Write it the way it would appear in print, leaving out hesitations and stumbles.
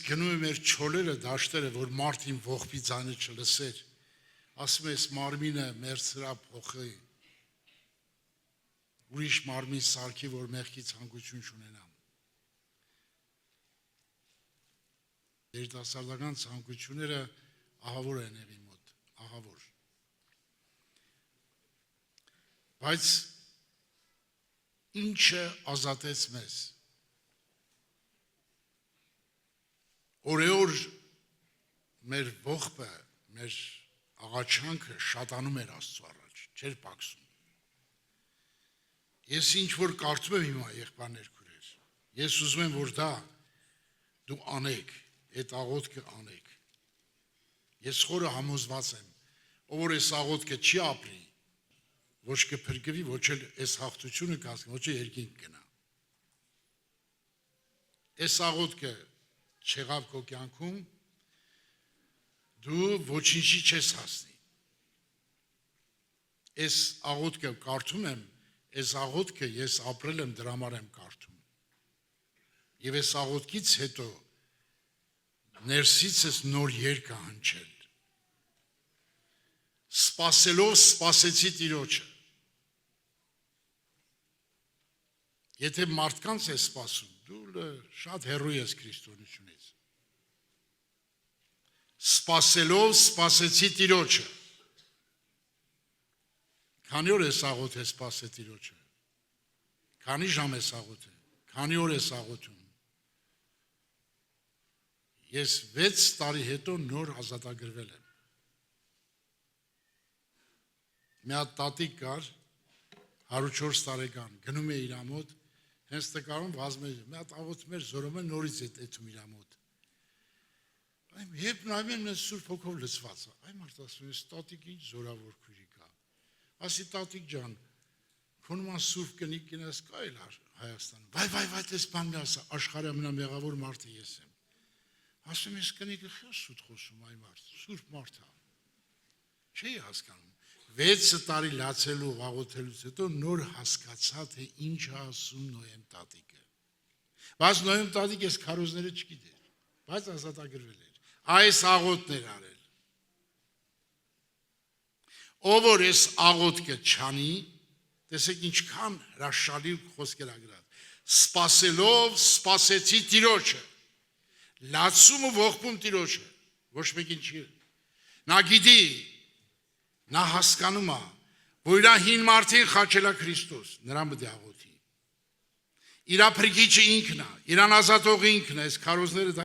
գնում եմ մեր չոլերը, դաշտերը, որ մարդին ողբի ձայնը չլսեր, ասում ես մարմինը մեր սրա փոխի, ուրիշ մարմին սարքի, որ մեղքի ցանկություն չունենամ։ Երիտասարդական ցանկությունները ահավոր են եւի մոտ, ահավոր։ Բայց ինչը ազատեց մեզ։ Օրեօր մեր ողբը, մեր աղաչանքը շատանում էր Աստծո առաջ, չէր պակսում։ Ես ինչ որ կարծում եմ հիմա եղբայրներ քույրեր, ես ուզում եմ որ դա դու անեք, այդ աղոթքը անեք։ Ես խորը համոզված եմ, ով որ այս աղոթքը չի ապրի, ոչ կփրկվի, ոչ էլ այս հաղթությունը կհասնի, ոչ էլ երկինք գնա։ Այս աղոթքը չեղավ քո կյանքում, դու ոչինչի չես հասնի։ Այս աղոթքը կարդում եմ, այս աղոթքը ես ապրել եմ, դրա համար եմ կարդում։ Եվ այս աղոթքից հետո ներսիցս նոր երգ է հնչել։ Սպասելով սպասեցի Տիրոջը։ Եթե մարդկանց ես սպասում, դու շատ հեռու ես քրիստոնեությունից։ Սպասելով սպասեցի Տիրոջը։ Քանի օր ես աղոթել սպասել Տիրոջը։ Քանի ժամ ես աղոթել։ Քանի օր ես աղոթում։ Ես 6 տարի հետո նոր ազատագրվել եմ։ Մի հատ տատիկ կար, 104 տարեկան, գնում է իր մոտ, հենց տկարում վազում էր, մի հատ աղոթում էր, զորում էր, նորից է տեթում իր մոտ։ Երբ նայում եմ, Սուրբ Հոգով լցված է, այ մարդ ասում է, տատիկ ինչ զորավոր քույրիկ է։ Ասի տատիկ ջան, քո նման Սուրբ կնիկ կնաս կա էլ Հայաստանում։ Վայ, տես բան մի ասա, աշխարհի ամենամեղավոր մարդը ես եմ։ Ասում ես կնիկը խես սուտ խոսում այ մարդ, Սուրբ մարդ է։ Չի հասկանում։ 6 տարի լացելու աղոթելուց հետո նոր հասկացա, թե ինչ է ասում Նոյեմ տատիկը։ Բայց Նոյեմ տատիկը այս քարոզները չգիտեր, բայց ազատագրվել էր։ Այս աղոթն էր արել։ Ով որ այս աղոթքը չանի, տեսեք ինչքան հրաշալի խոսքեր ա գրած։ Սպասելով սպասեցի Տիրոջը։ Լացում ու ողբում Տիրոջը, ոչ մեկին չի։ Նա գիտի, նա հասկանում է, որ իր հին մարդին խաչել է Քրիստոս, նրան պետք է աղոթի։ Իր փրկիչը ինքն է, իրան ազատողը ինքն է, այս քարոզները